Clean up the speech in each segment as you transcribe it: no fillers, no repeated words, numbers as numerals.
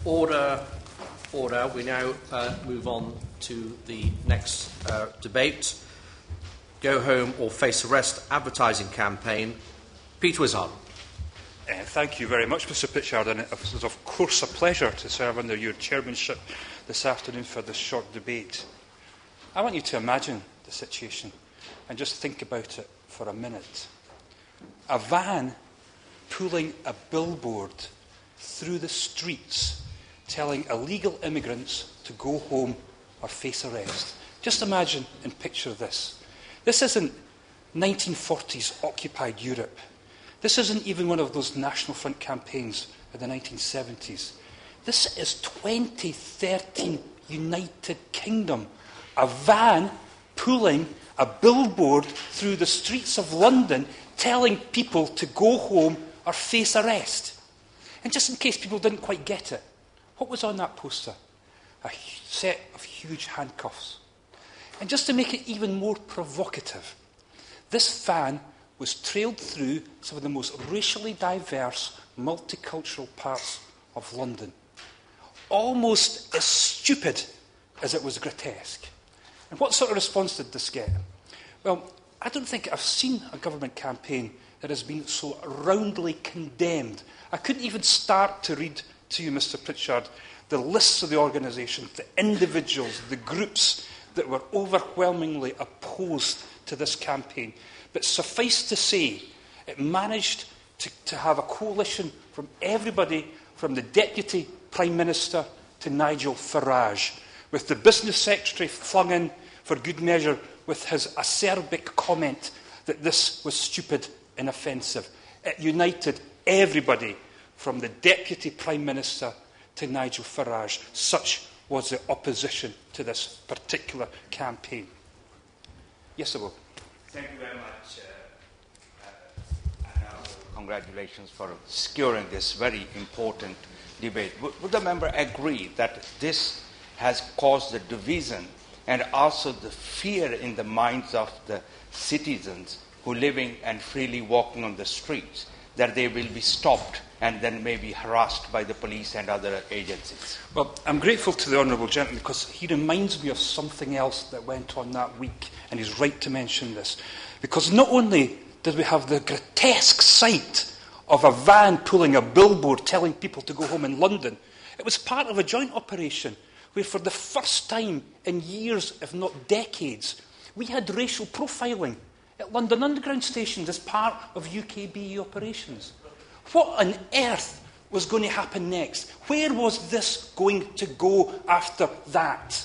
Order. Order. We now move on to the next debate. Go Home or Face Arrest advertising campaign. Pete Wishart. Thank you very much, Mr Pritchard, and it was of course a pleasure to serve under your chairmanship this afternoon for this short debate. I want you to imagine the situation and just think about it for a minute. A van pulling a billboard through the streets telling illegal immigrants to go home or face arrest. Just imagine and picture this. This isn't 1940s occupied Europe. This isn't even one of those National Front campaigns of the 1970s. This is 2013 United Kingdom. A van pulling a billboard through the streets of London telling people to go home or face arrest. And just in case people didn't quite get it, what was on that poster? A set of huge handcuffs. And just to make it even more provocative, this van was trailed through some of the most racially diverse, multicultural parts of London. Almost as stupid as it was grotesque. And what sort of response did this get? Well, I don't think I've seen a government campaign that has been so roundly condemned. I couldn't even start to read to you, Mr Pritchard, the lists of the organisations, the individuals, the groups that were overwhelmingly opposed to this campaign. But suffice to say, it managed to have a coalition from everybody, from the Deputy Prime Minister to Nigel Farage, with the Business Secretary flung in for good measure with his acerbic comment that this was stupid and offensive. It united everybody from the Deputy Prime Minister to Nigel Farage. Such was the opposition to this particular campaign. Yes, I will. Thank you very much. And congratulations for securing this very important debate. Would the member agree that this has caused the division and also the fear in the minds of the citizens who are living and freely walking on the streets, that they will be stopped and then may be harassed by the police and other agencies? Well, I'm grateful to the Honourable Gentleman because he reminds me of something else that went on that week, and he's right to mention this. Because not only did we have the grotesque sight of a van pulling a billboard telling people to go home in London, it was part of a joint operation where for the first time in years, if not decades, we had racial profiling at London Underground stations as part of UKBE operations. What on earth was going to happen next? Where was this going to go after that?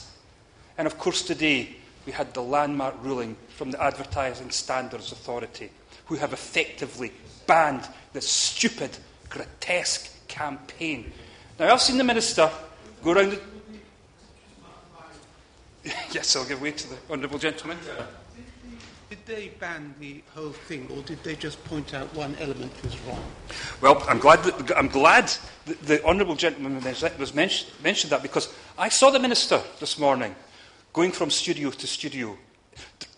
And of course today we had the landmark ruling from the Advertising Standards Authority, who have effectively banned this stupid, grotesque campaign. Now I've seen the Minister go around the... Yes, I'll give way to the Honourable Gentleman. Did they ban the whole thing, or did they just point out one element was wrong? Well, I'm glad that the Honourable Gentleman mentioned that, because I saw the Minister this morning going from studio to studio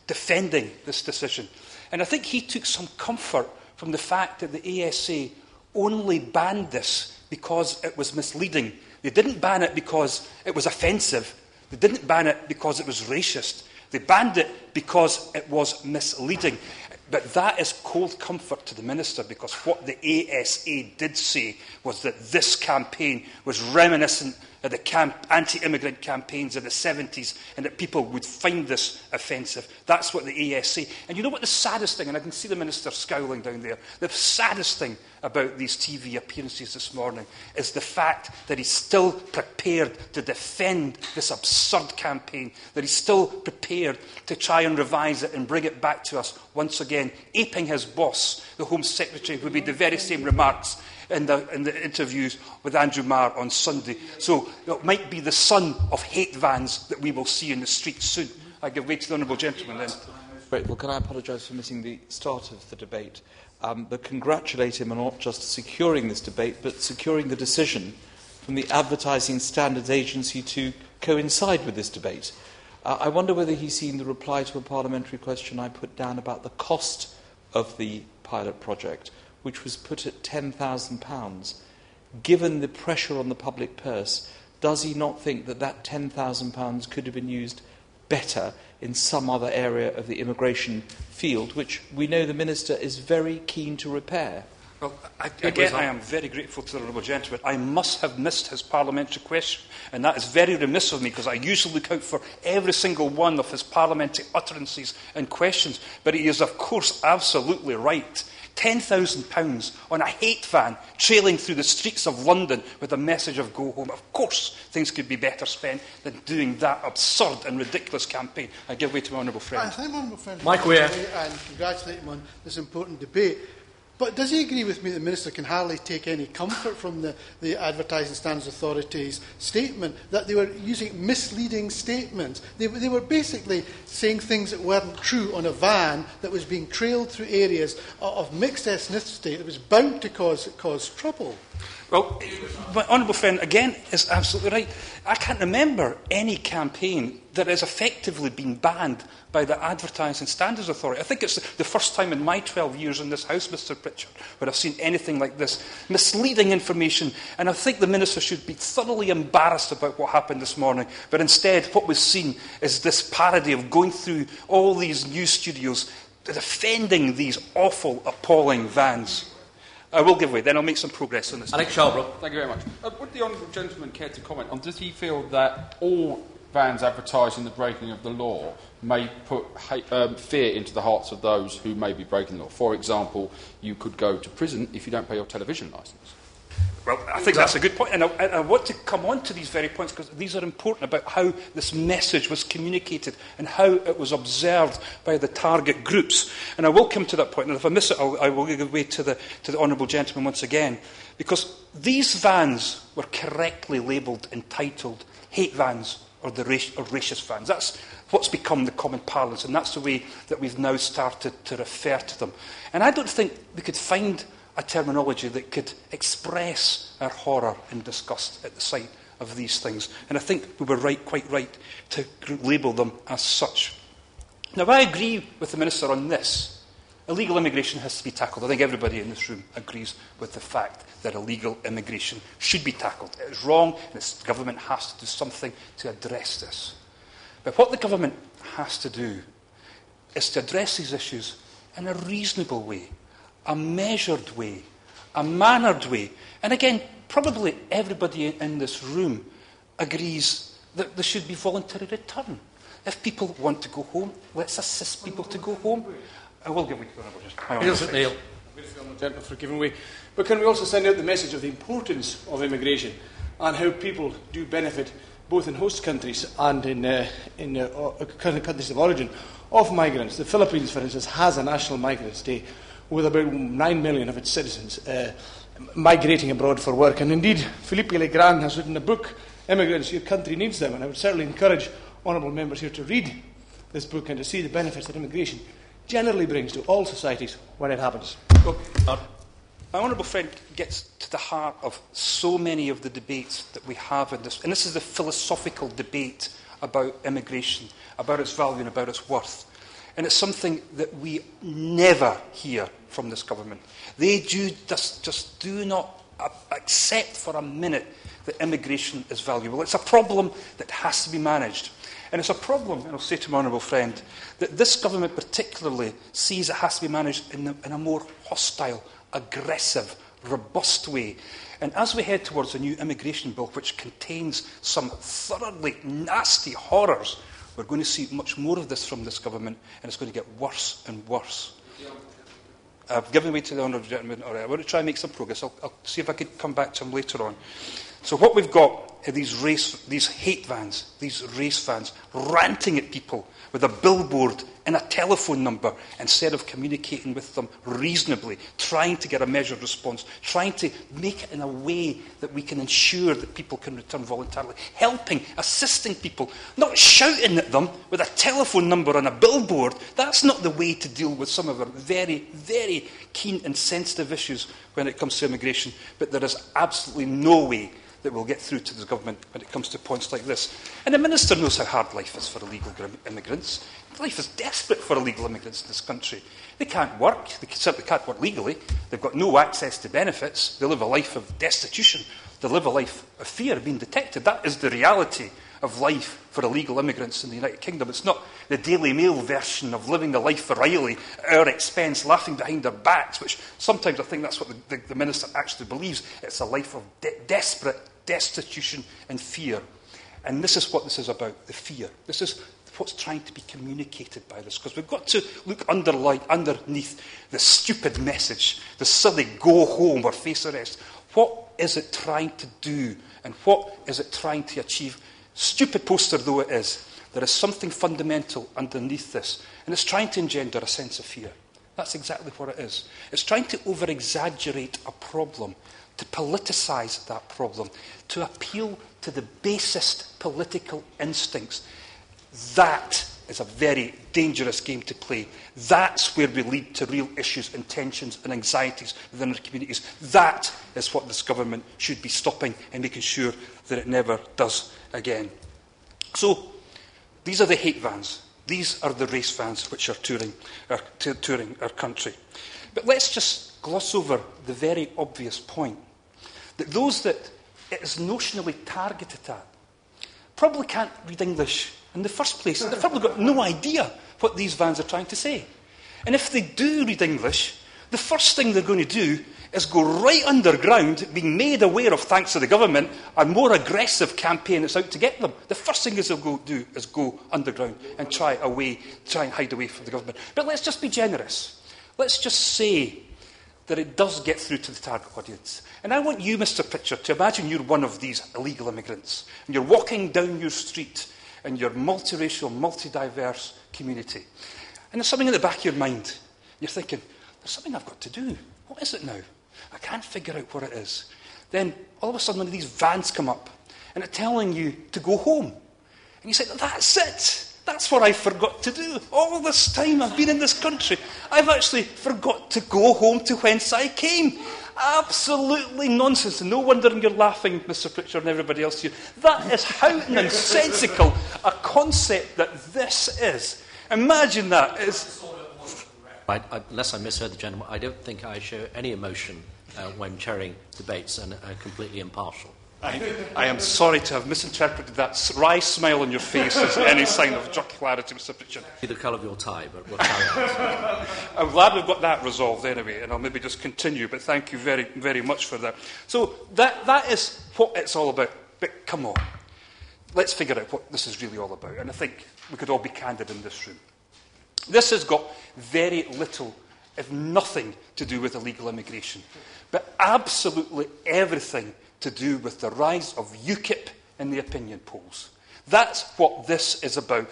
defending this decision. And I think he took some comfort from the fact that the ASA only banned this because it was misleading. They didn't ban it because it was offensive. They didn't ban it because it was racist. They banned it because it was misleading. But that is cold comfort to the Minister, because what the ASA did say was that this campaign was reminiscent of the anti-immigrant campaigns of the 70s, and that people would find this offensive. That's what the ASA... And you know what the saddest thing, and I can see the Minister scowling down there, the saddest thing about these TV appearances this morning is the fact that he's still prepared to defend this absurd campaign, that he's still prepared to try and revise it and bring it back to us once again, aping his boss, the Home Secretary, who made the very same remarks in the interviews with Andrew Marr on Sunday. So it might be the son of hate vans that we will see in the streets soon. I give way to the Honourable Gentleman then. Great. Well, can I apologise for missing the start of the debate, but congratulate him on not just securing this debate, but securing the decision from the Advertising Standards Agency to coincide with this debate. I wonder whether he's seen the reply to a parliamentary question I put down about the cost of the pilot project, which was put at £10,000. given the pressure on the public purse, does he not think that that £10,000 could have been used better in some other area of the immigration field, which we know the Minister is very keen to repair? Well, again, I am very grateful to the honourable gentleman. I must have missed his parliamentary question, and that is very remiss of me, because I usually look out for every single one of his parliamentary utterances and questions. But he is, of course, absolutely right. £10,000 on a hate van trailing through the streets of London with a message of go home. Of course, things could be better spent than doing that absurd and ridiculous campaign. I give way to my honourable friend. I thank my honourable friend Mike Weir. and congratulate him on this important debate. But does he agree with me that the Minister can hardly take any comfort from the Advertising Standards Authority's statement that they were using misleading statements? They were basically saying things that weren't true on a van that was being trailed through areas of mixed ethnicity that was bound to cause trouble. Well, my honourable friend, again, is absolutely right. I can't remember any campaign that has effectively been banned by the Advertising Standards Authority. I think it's the first time in my 12 years in this House, Mr Pritchard, where I've seen anything like this. Misleading information, and I think the Minister should be thoroughly embarrassed about what happened this morning. But instead, what we've seen is this parody of going through all these news studios, defending these awful, appalling vans. I will give way, then I'll make some progress on this. Alex Shalbrook. Thank you very much. Would the honourable gentleman care to comment on, does he feel that all vans advertising the breaking of the law may put fear into the hearts of those who may be breaking the law? For example, you could go to prison if you don't pay your television licence. Well, I think that's a good point, and I want to come on to these very points because these are important about how this message was communicated and how it was observed by the target groups. And I will come to that point, and if I miss it, I will give way to the honourable gentleman once again, because these vans were correctly labelled, entitled hate vans or racist vans. That's what's become the common parlance, and that's the way that we've now started to refer to them. And I don't think we could find a terminology that could express our horror and disgust at the sight of these things. And I think we were quite right to label them as such. Now, I agree with the Minister on this. Illegal immigration has to be tackled. I think everybody in this room agrees with the fact that illegal immigration should be tackled. It is wrong, and the government has to do something to address this. But what the government has to do is to address these issues in a reasonable way, a measured way, a mannered way. And again, probably everybody in this room agrees that there should be voluntary return. If people want to go home, let's assist people to go home. I will give way to the honourable Neil. Gentleman for giving way. But can we also send out the message of the importance of immigration and how people do benefit both in host countries and in countries of origin of migrants? The Philippines, for instance, has a National Migrants' Day with about 9 million of its citizens migrating abroad for work. And indeed, Felipe Legrand has written a book, Immigrants, Your Country Needs Them, and I would certainly encourage honourable members here to read this book and to see the benefits that immigration generally brings to all societies when it happens. My honourable friend gets to the heart of so many of the debates that we have in this, and this is the philosophical debate about immigration, about its value and about its worth. And it's something that we never hear from this government. They just do not accept for a minute that immigration is valuable. It's a problem that has to be managed. And it's a problem, and I'll say to my honourable friend, that this government particularly sees it has to be managed in a more hostile, aggressive, robust way. And as we head towards a new immigration bill which contains some thoroughly nasty horrors, we're going to see much more of this from this government, and it's going to get worse and worse. I've given way to the honourable gentleman. All right, I want to try and make some progress. I'll see if I can come back to him later on. So what we've got are these hate vans, these race vans, ranting at people with a billboard and a telephone number instead of communicating with them reasonably, trying to get a measured response, trying to make it in a way that we can ensure that people can return voluntarily, helping, assisting people, not shouting at them with a telephone number on a billboard. That's not the way to deal with some of our very, very keen and sensitive issues when it comes to immigration. But there is absolutely no way that we'll get through to the government when it comes to points like this. And the Minister knows how hard life is for illegal immigrants. Life is desperate for illegal immigrants in this country. They can't work. They certainly can't work legally. They've got no access to benefits. They live a life of destitution. They live a life of fear of being detected. That is the reality of life for illegal immigrants in the United Kingdom. It's not the Daily Mail version of living the life for Riley at our expense, laughing behind their backs, which sometimes I think that's what the Minister actually believes. It's a life of desperate destitution and fear. And this is what this is about, the fear. This is what's trying to be communicated by this, because we've got to look underneath the stupid message, the silly go home or face arrest. What is it trying to do, and what is it trying to achieve? Stupid poster though it is, there is something fundamental underneath this, and it's trying to engender a sense of fear. That's exactly what it is. It's trying to over-exaggerate a problem, to politicise that problem, to appeal to the basest political instincts. That is a very dangerous game to play. That's where we lead to real issues and tensions and anxieties within our communities. That is what this government should be stopping and making sure that it never does again. So, these are the hate vans. These are the race vans which are touring our country. But let's just gloss over the very obvious point that those that it is notionally targeted at probably can't read English in the first place. They've probably got no idea what these vans are trying to say. And if they do read English, the first thing they're going to do is go right underground, being made aware of, thanks to the government, a more aggressive campaign that's out to get them. The first thing they'll do is go underground and try and hide away from the government. But let's just be generous. Let's just say that it does get through to the target audience. And I want you, Mr. Pritchard, to imagine you're one of these illegal immigrants, and you're walking down your street in your multiracial, multi-diverse community. And there's something in the back of your mind. You're thinking, there's something I've got to do. What is it now? I can't figure out what it is. Then, all of a sudden, one of these vans come up, and they're telling you to go home. And you say, that's it. That's what I forgot to do. All this time I've been in this country, I've actually forgot to go home to whence I came. Absolutely nonsense. And no wonder you're laughing, Mr. Pritchard and everybody else here. That is how nonsensical a concept that this is. Imagine that. Unless I misheard the gentleman, I don't think I show any emotion when chairing debates and are completely impartial. I am sorry to have misinterpreted that wry smile on your face as any sign of jocularity, Mr. Pritchard. Be the colour of your tie, but we'll carry on. I'm glad we've got that resolved anyway, and I'll maybe just continue, but thank you very, very much for that. So that is what it's all about. But come on, let's figure out what this is really all about, and I think we could all be candid in this room. This has got very little, if nothing, to do with illegal immigration, but absolutely everything to do with the rise of UKIP in the opinion polls. That's what this is about.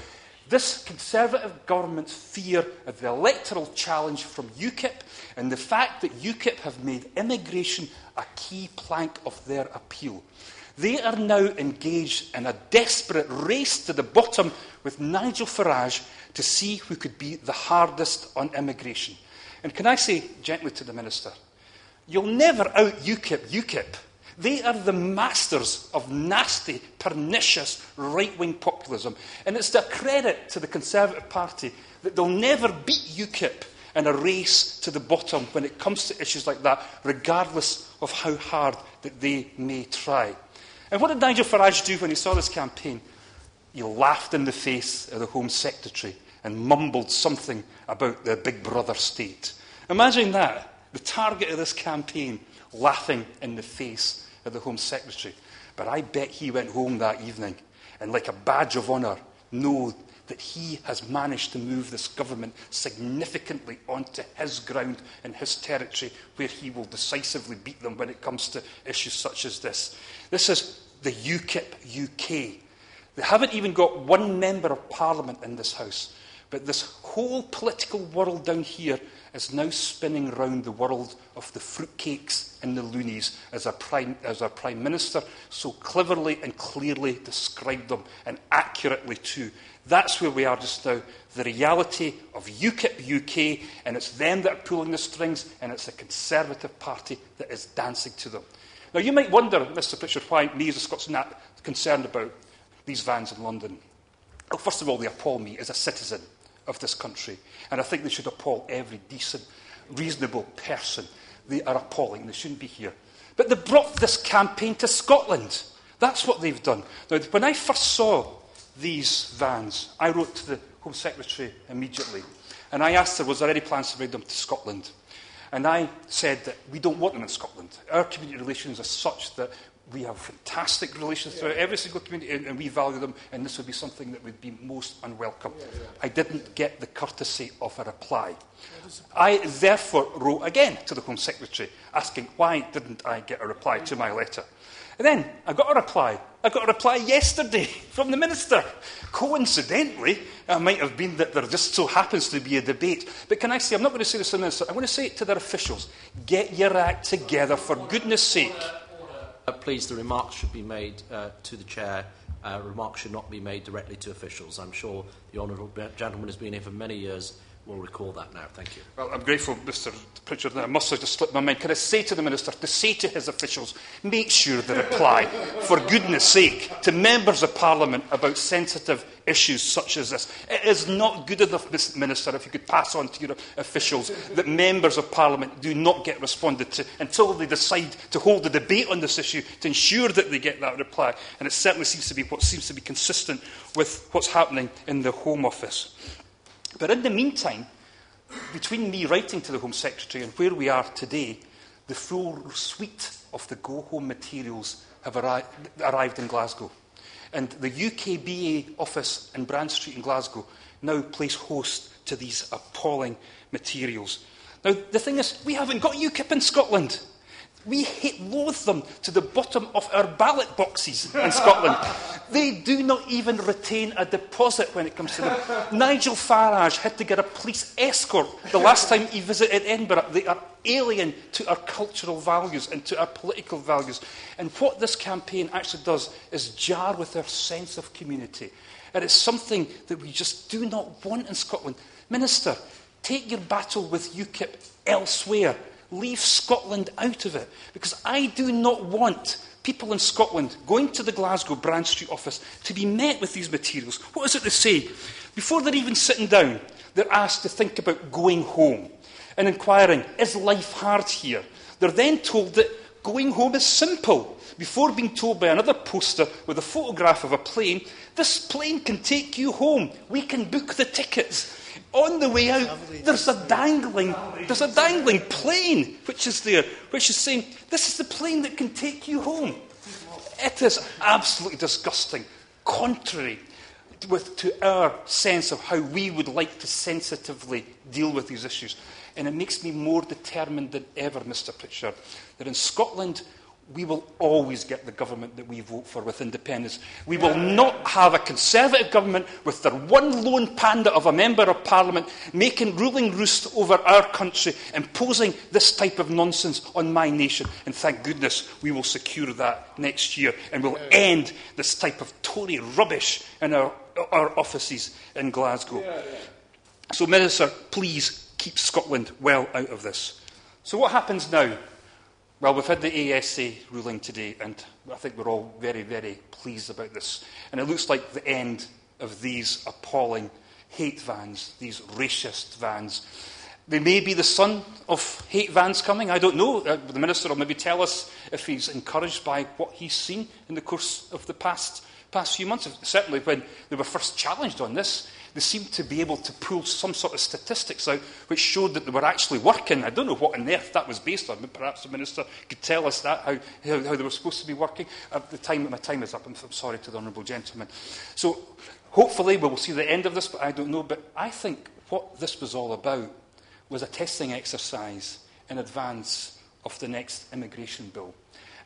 This Conservative government's fear of the electoral challenge from UKIP and the fact that UKIP have made immigration a key plank of their appeal. They are now engaged in a desperate race to the bottom with Nigel Farage to see who could be the hardest on immigration. And can I say gently to the Minister, you'll never out UKIP. They are the masters of nasty, pernicious, right-wing populism. And it's a credit to the Conservative Party that they'll never beat UKIP in a race to the bottom when it comes to issues like that, regardless of how hard that they may try. And what did Nigel Farage do when he saw this campaign? He laughed in the face of the Home Secretary and mumbled something about the Big Brother state. Imagine that, the target of this campaign, laughing in the face of the Home Secretary. But I bet he went home that evening and, like a badge of honour, know that he has managed to move this government significantly onto his ground and his territory, where he will decisively beat them when it comes to issues such as this. This is the UKIP UK. They haven't even got one member of Parliament in this House. But this whole political world down here is now spinning round the world of the fruitcakes and the loonies, as our Prime Minister so cleverly and clearly described them, and accurately too. That's where we are just now, the reality of UKIP UK, and it's them that are pulling the strings, and it's the Conservative Party that is dancing to them. Now, you might wonder, Mr Pritchard, why me as a Scotsman are concerned about these vans in London. Well, first of all, they appall me as a citizen of this country, and I think they should appall every decent, reasonable person. They are appalling. They shouldn't be here. But they brought this campaign to Scotland. That's what they've done. Now, when I first saw these vans, I wrote to the Home Secretary immediately, and I asked her, was there any plans to bring them to Scotland? And I said that we don't want them in Scotland. Our community relations are such that we have fantastic relations throughout every single community, and we value them, and this would be something that would be most unwelcome. I didn't get the courtesy of a reply. I therefore wrote again to the Home Secretary, asking why didn't I get a reply to my letter. And then I got a reply. I got a reply yesterday from the Minister. Coincidentally, it might have been that there just so happens to be a debate. But can I say, I'm not going to say this to the Minister, I'm going to say it to their officials. Get your act together, for goodness sake. Please, the remarks should be made to the Chair. Remarks should not be made directly to officials. I'm sure the honourable gentleman has been here for many years. We'll recall that now. Thank you. Well, I'm grateful, Mr Pritchard, that I must have just slipped my mind. Can I say to the Minister, to say to his officials, make sure they reply, for goodness sake, to members of Parliament about sensitive issues such as this. It is not good enough, Mr Minister, if you could pass on to your officials that members of Parliament do not get responded to until they decide to hold a debate on this issue to ensure that they get that reply. And it certainly seems to be what seems to be consistent with what's happening in the Home Office. But in the meantime, between me writing to the Home Secretary and where we are today, the full suite of the go-home materials have arrived in Glasgow. And the UKBA office in Brand Street in Glasgow now plays host to these appalling materials. Now, the thing is, we haven't got UKIP in Scotland. We loathe them to the bottom of our ballot boxes in Scotland. They do not even retain a deposit when it comes to them. Nigel Farage had to get a police escort the last time he visited Edinburgh. They are alien to our cultural values and to our political values. And what this campaign actually does is jar with our sense of community. And it's something that we just do not want in Scotland. Minister, take your battle with UKIP elsewhere. Leave Scotland out of it, because I do not want people in Scotland going to the Glasgow Brand Street office to be met with these materials. What is it they say? Before they're even sitting down, they're asked to think about going home and inquiring, is life hard here? They're then told that going home is simple, before being told by another poster with a photograph of a plane, this plane can take you home. We can book the tickets. On the way out, there's a dangling plane, which is there, which is saying, this is the plane that can take you home. It is absolutely disgusting, contrary to our sense of how we would like to sensitively deal with these issues. And it makes me more determined than ever, Mr Pritchard, that in Scotland, we will always get the government that we vote for with independence. We will not have a Conservative government with their one lone panda of a Member of Parliament ruling roost over our country, imposing this type of nonsense on my nation. And thank goodness we will secure that next year and will end this type of Tory rubbish in our offices in Glasgow. So, Minister, please keep Scotland well out of this. So what happens now? Well, we've had the ASA ruling today, and I think we're all very, very pleased about this. And it looks like the end of these appalling hate vans, these racist vans. They may be the son of hate vans coming, I don't know. The Minister will maybe tell us if he's encouraged by what he's seen in the course of the past few months. Certainly when they were first challenged on this, they seemed to be able to pull some sort of statistics out which showed that they were actually working. I don't know what on earth that was based on, but perhaps the Minister could tell us that, how they were supposed to be working. My time is up. I'm sorry to the honourable gentleman. So hopefully we will see the end of this, but I don't know. But I think what this was all about was a testing exercise in advance of the next immigration bill.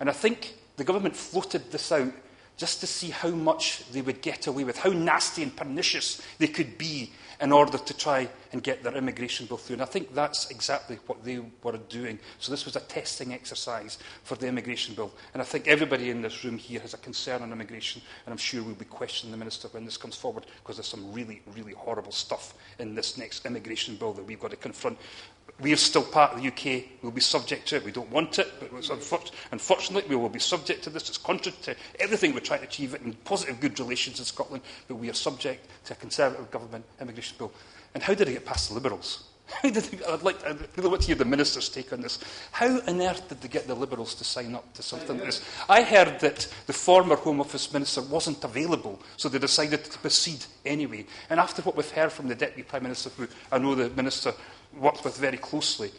And I think the government floated this out just to see how much they would get away with, how nasty and pernicious they could be in order to try and get their immigration bill through. And I think that's exactly what they were doing. So this was a testing exercise for the immigration bill. And I think everybody in this room here has a concern on immigration, and I'm sure we'll be questioning the Minister when this comes forward, because there's some really, really horrible stuff in this next immigration bill that we've got to confront. We are still part of the UK. We'll be subject to it. We don't want it, but unfortunately, we will be subject to this. It's contrary to everything we're trying to achieve in positive, good relations in Scotland, but we are subject to a Conservative government immigration bill. And how did it get past the Liberals? I'd really want to hear the Minister's take on this. How on earth did they get the Liberals to sign up to something like this? I heard that the former Home Office Minister wasn't available, so they decided to proceed anyway. And after what we've heard from the Deputy Prime Minister, who I know the Minister worked with very closely,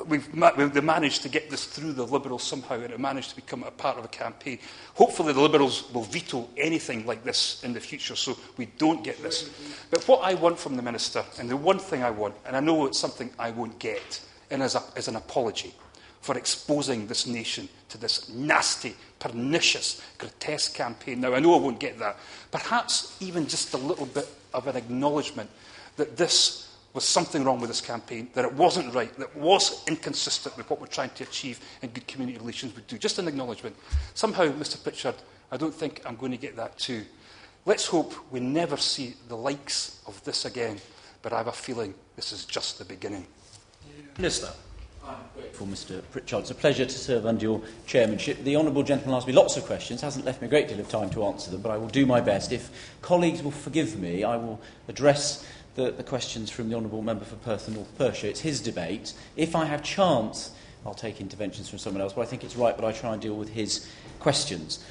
we've managed to get this through the Liberals somehow, and it managed to become a part of a campaign. Hopefully the Liberals will veto anything like this in the future, so we don't get this. But what I want from the Minister, and the one thing I want, and I know it's something I won't get, and is an apology for exposing this nation to this nasty, pernicious, grotesque campaign. Now, I know I won't get that. Perhaps even just a little bit of an acknowledgement that this was something wrong with this campaign, that it wasn't right, that it was inconsistent with what we're trying to achieve in good community relations would do. Just an acknowledgement. Somehow, Mr Pritchard, I don't think I'm going to get that too. Let's hope we never see the likes of this again, but I have a feeling this is just the beginning. Minister. I'm grateful, Mr Pritchard. It's a pleasure to serve under your chairmanship. The honourable gentleman asked me lots of questions, hasn't left me a great deal of time to answer them, but I will do my best. If colleagues will forgive me, I will address the questions from the honourable member for Perth North Perthshire. It's his debate. If I have chance, I'll take interventions from someone else, but I think it's right that I try and deal with his questions.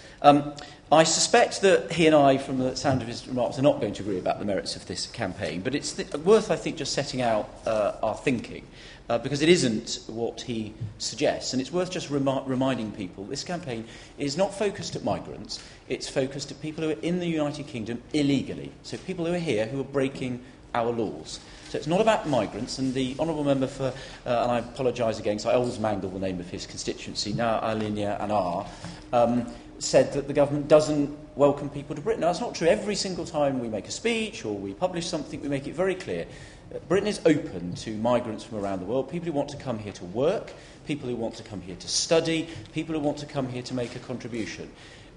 I suspect that he and I, from the sound of his remarks, are not going to agree about the merits of this campaign, but it's worth, I think, just setting out our thinking, because it isn't what he suggests, and it's worth just reminding people this campaign is not focused at migrants, it's focused at people who are in the United Kingdom illegally, so people who are here who are breaking our laws. So it's not about migrants, and the honourable member for, and I apologise again, because I always mangle the name of his constituency, now Alinia Anar, said that the government doesn't welcome people to Britain. Now, that's not true. Every single time we make a speech or we publish something, we make it very clear. Britain is open to migrants from around the world, people who want to come here to work, people who want to come here to study, people who want to come here to make a contribution.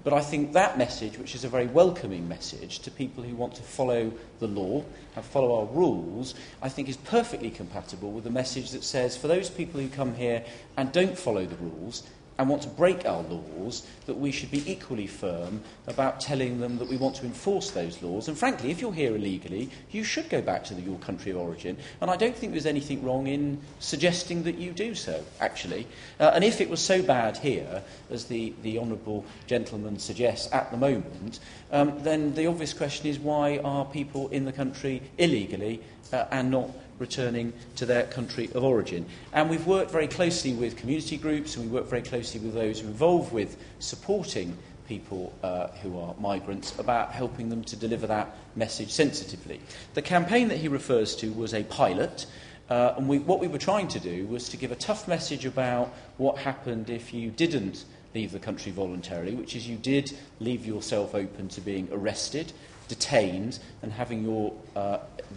But I think that message, which is a very welcoming message to people who want to follow the law and follow our rules, I think is perfectly compatible with the message that says for those people who come here and don't follow the rules and want to break our laws, that we should be equally firm about telling them that we want to enforce those laws. And frankly, if you're here illegally, you should go back to your country of origin. And I don't think there's anything wrong in suggesting that you do so, actually. And if it was so bad here, as the honourable gentleman suggests at the moment, then the obvious question is, why are people in the country illegally and not returning to their country of origin? And we've worked very closely with community groups, and we work very closely with those who are involved with supporting people who are migrants about helping them to deliver that message sensitively. The campaign that he refers to was a pilot, and what we were trying to do was to give a tough message about what happened if you didn't leave the country voluntarily, which is you did leave yourself open to being arrested, detained and having your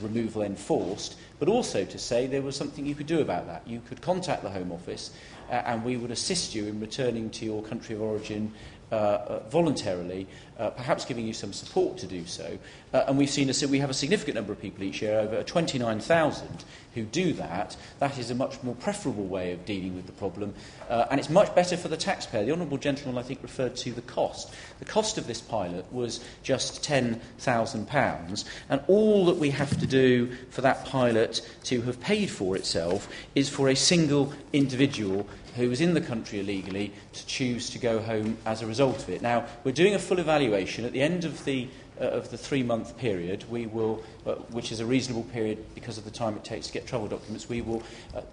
removal enforced, but also to say there was something you could do about that. You could contact the Home Office and we would assist you in returning to your country of origin voluntarily, perhaps giving you some support to do so. And we've seen we have a significant number of people each year, over 29,000, who do that. That is a much more preferable way of dealing with the problem, and it's much better for the taxpayer. The honourable gentleman, I think, referred to the cost. The cost of this pilot was just £10,000, and all that we have to do for that pilot to have paid for itself is for a single individual who was in the country illegally to choose to go home as a result of it. Now, we're doing a full evaluation. At the end of the 3-month period, we will, which is a reasonable period because of the time it takes to get travel documents, we will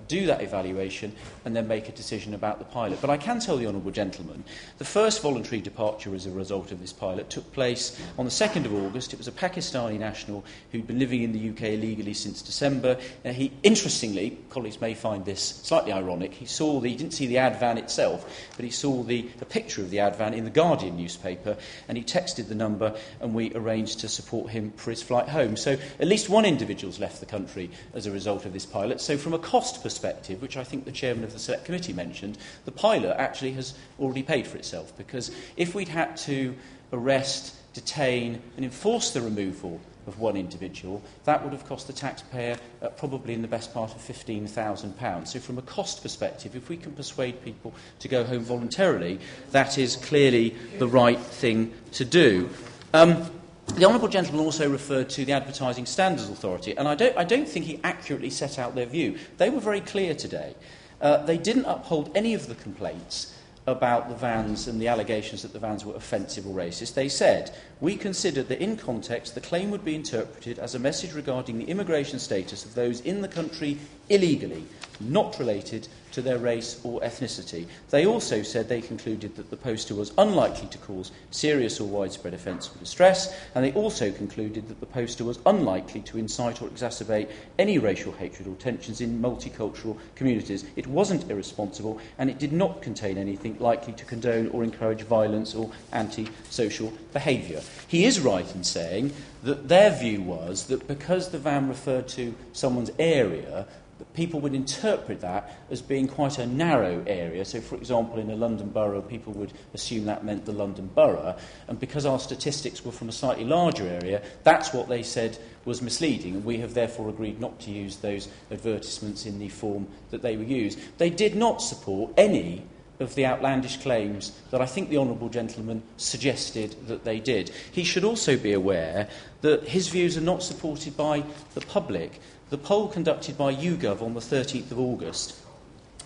do that evaluation and then make a decision about the pilot. But I can tell the honourable gentleman, the first voluntary departure as a result of this pilot took place on the 2nd of August. It was a Pakistani national who'd been living in the UK illegally since December. He, interestingly, colleagues may find this slightly ironic, he didn't see the ad van itself, but he saw the picture of the ad van in the Guardian newspaper, and he texted the number, and we arranged to support him for his flight home. So at least one individual's left the country as a result of this pilot. So from a cost perspective, which I think the chairman of the Select Committee mentioned, the pilot actually has already paid for itself, because if we'd had to arrest, detain and enforce the removal of one individual, that would have cost the taxpayer probably in the best part of £15,000. So from a cost perspective, if we can persuade people to go home voluntarily, that is clearly the right thing to do. The Honourable Gentleman also referred to the Advertising Standards Authority, and I don't think he accurately set out their view. They were very clear today. They didn't uphold any of the complaints about the vans and the allegations that the vans were offensive or racist. They said, we considered that in context the claim would be interpreted as a message regarding the immigration status of those in the country illegally, not related to their race or ethnicity. They also said they concluded that the poster was unlikely to cause serious or widespread offence or distress, and they also concluded that the poster was unlikely to incite or exacerbate any racial hatred or tensions in multicultural communities. It wasn't irresponsible, and it did not contain anything likely to condone or encourage violence or anti-social behaviour. He is right in saying that their view was that because the van referred to someone's area, people would interpret that as being quite a narrow area. So, for example, in a London borough, people would assume that meant the London borough. And because our statistics were from a slightly larger area, that's what they said was misleading. And we have therefore agreed not to use those advertisements in the form that they were used. They did not support any of the outlandish claims that I think the Honourable Gentleman suggested that they did. He should also be aware that his views are not supported by the public. The poll conducted by YouGov on the 13th of August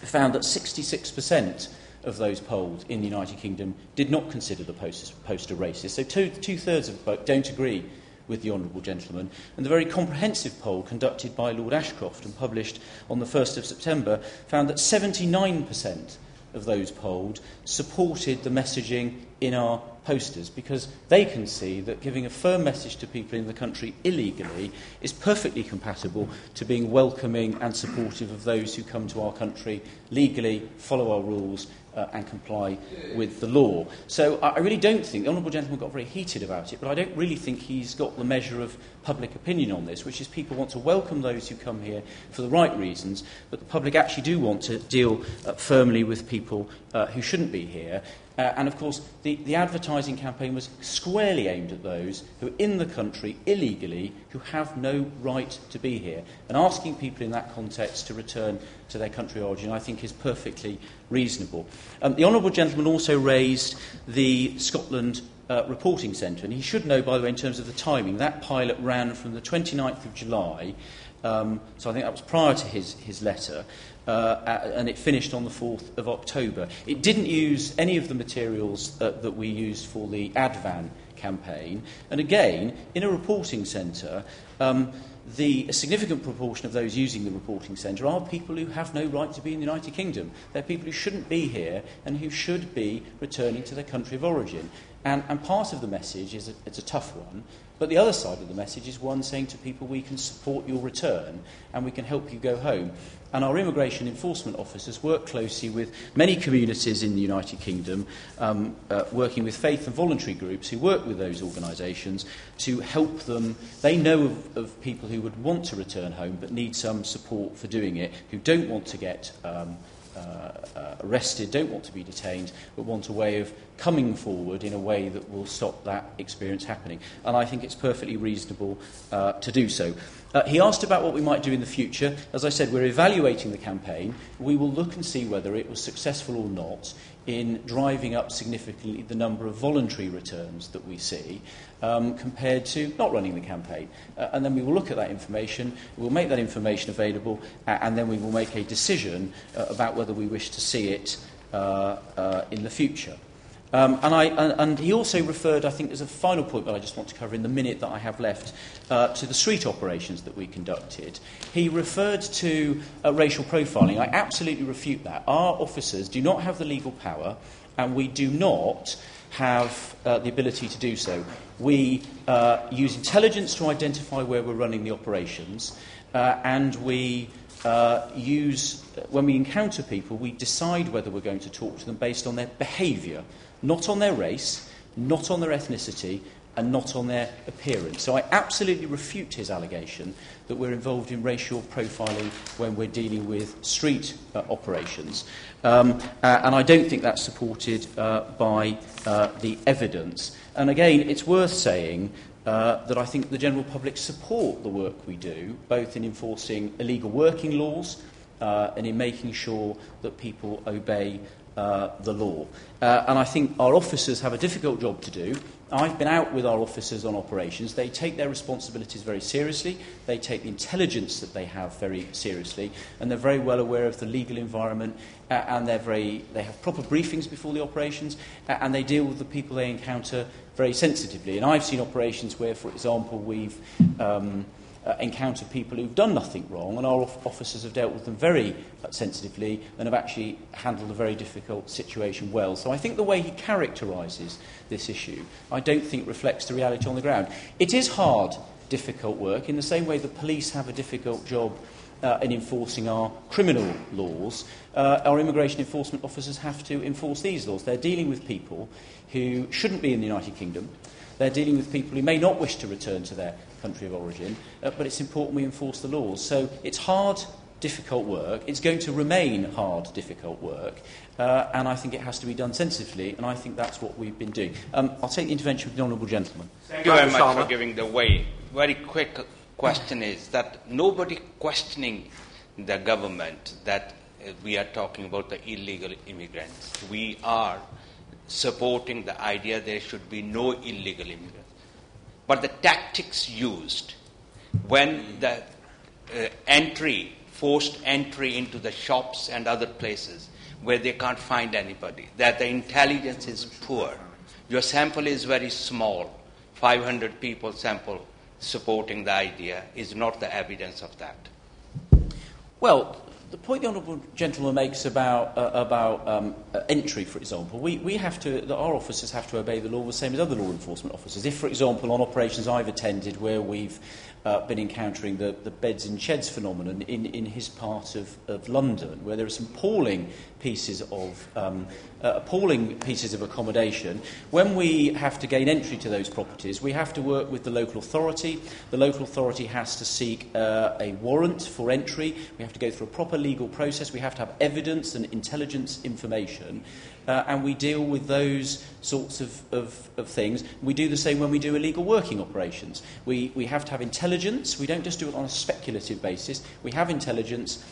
found that 66% of those polled in the United Kingdom did not consider the poster racist. So two-thirds of the vote don't agree with the Honourable Gentleman. And the very comprehensive poll conducted by Lord Ashcroft and published on the 1st of September found that 79% of those polled supported the messaging in our posters, because they can see that giving a firm message to people in the country illegally is perfectly compatible to being welcoming and supportive of those who come to our country legally, follow our rules and comply with the law. So I really don't think, the Honourable Gentleman got very heated about it, but I don't really think he's got the measure of public opinion on this, which is people want to welcome those who come here for the right reasons, but the public actually do want to deal firmly with people who shouldn't be here. And, of course, the advertising campaign was squarely aimed at those who are in the country illegally, who have no right to be here. And asking people in that context to return to their country of origin, I think, is perfectly reasonable. The Honourable Gentleman also raised the Scotland Reporting Centre. And he should know, by the way, in terms of the timing, that pilot ran from the 29th of July, so I think that was prior to his letter, and it finished on the 4th of October. It didn't use any of the materials that we used for the AdVan campaign. And again, in a reporting centre, a significant proportion of those using the reporting centre are people who have no right to be in the United Kingdom. They're people who shouldn't be here and who should be returning to their country of origin. And part of the message is it's a tough one, but the other side of the message is one saying to people, we can support your return and we can help you go home. And our immigration enforcement officers work closely with many communities in the United Kingdom, working with faith and voluntary groups who work with those organisations to help them. They know of people who would want to return home but need some support for doing it, who don't want to get arrested, don't want to be detained, but want a way of coming forward in a way that will stop that experience happening. And I think it's perfectly reasonable to do so. He asked about what we might do in the future. As I said, we're evaluating the campaign. We will look and see whether it was successful or not in driving up significantly the number of voluntary returns that we see compared to not running the campaign. And then we will look at that information, we'll make that information available, and then we will make a decision about whether we wish to see it in the future. And he also referred, I think there's a final point that I just want to cover in the minute that I have left, to the street operations that we conducted. He referred to racial profiling. I absolutely refute that. Our officers do not have the legal power, and we do not have the ability to do so. We use intelligence to identify where we're running the operations, and we when we encounter people, we decide whether we're going to talk to them based on their behaviour, not on their race, not on their ethnicity, and not on their appearance. So I absolutely refute his allegation that we're involved in racial profiling when we're dealing with street operations. And I don't think that's supported by the evidence. And again, it's worth saying that I think the general public support the work we do, both in enforcing illegal working laws and in making sure that people obey the law. And I think our officers have a difficult job to do. I've been out with our officers on operations. They take their responsibilities very seriously. They take the intelligence that they have very seriously, and they're very well aware of the legal environment, and they have proper briefings before the operations, and they deal with the people they encounter very sensitively. And I've seen operations where, for example, we've encountered people who've done nothing wrong, and our officers have dealt with them very sensitively and have actually handled a very difficult situation well. So I think the way he characterises this issue, I don't think reflects the reality on the ground. It is hard, difficult work, in the same way the police have a difficult job in enforcing our criminal laws. Our immigration enforcement officers have to enforce these laws. They're dealing with people who shouldn't be in the United Kingdom. They're dealing with people who may not wish to return to their country of origin, but it's important we enforce the laws. So it's hard, difficult work. It's going to remain hard, difficult work, and I think it has to be done sensitively, and I think that's what we've been doing. I'll take the intervention of the Honourable Gentleman. Thank you very much for giving the way. Very quick question is that nobody questioning the government that we are talking about the illegal immigrants. We are supporting the idea there should be no illegal immigrants. But the tactics used when the forced entry into the shops and other places where they can't find anybody, that the intelligence is poor. Your sample is very small. 500 people sample supporting the idea is not the evidence of that. Well, the point the Honourable Gentleman makes about entry, for example, our officers have to obey the law the same as other law enforcement officers. If, for example, on operations I've attended where we've been encountering the beds in sheds phenomenon in his part of London, where there are some appalling pieces of accommodation, when we have to gain entry to those properties, we have to work with the local authority. The local authority has to seek a warrant for entry. We have to go through a proper legal process. We have to have evidence and intelligence information, and we deal with those sorts of things. We do the same when we do illegal working operations. We have to have intelligence. We don't just do it on a speculative basis. We have intelligence.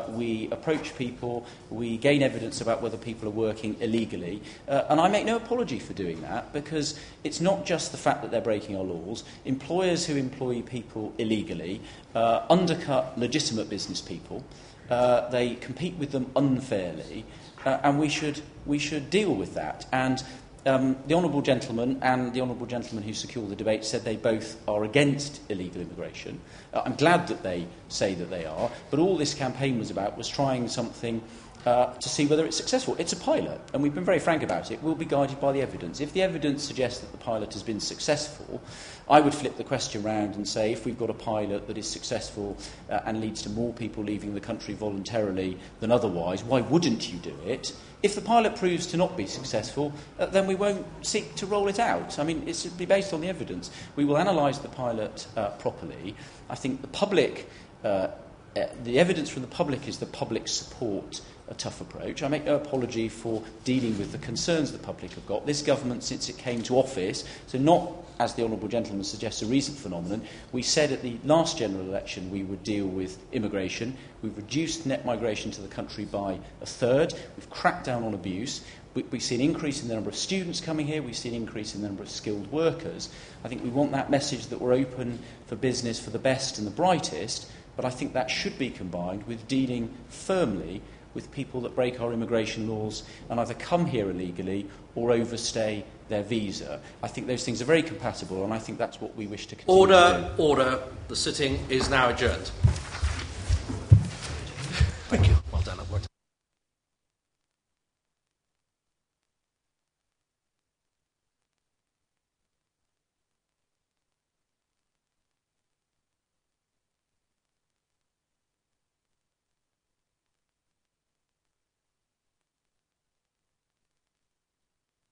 We approach people, we gain evidence about whether people are working illegally, and I make no apology for doing that, because it's not just the fact that they're breaking our laws. Employers who employ people illegally undercut legitimate business people. They compete with them unfairly, and we should deal with that. And the Honourable Gentleman and the Honourable Gentleman who secured the debate said they both are against illegal immigration. I'm glad that they say that they are, but all this campaign was about was trying something to see whether it's successful. It's a pilot, and we've been very frank about it. We'll be guided by the evidence. If the evidence suggests that the pilot has been successful, I would flip the question round and say, if we've got a pilot that is successful and leads to more people leaving the country voluntarily than otherwise, why wouldn't you do it? If the pilot proves to not be successful, then we won't seek to roll it out. I mean, it should be based on the evidence. We will analyse the pilot properly. I think the public, the evidence from the public is the public support a tough approach. I make no apology for dealing with the concerns the public have got. This government, since it came to office, so not, as the Honourable Gentleman suggests, a recent phenomenon, we said at the last general election we would deal with immigration. We've reduced net migration to the country by a third. We've cracked down on abuse. We've seen an increase in the number of students coming here. We've seen an increase in the number of skilled workers. I think we want that message that we're open for business for the best and the brightest, but I think that should be combined with dealing firmly with people that break our immigration laws and either come here illegally or overstay their visa. I think those things are very compatible, and I think that's what we wish to continue to do. Order. The sitting is now adjourned.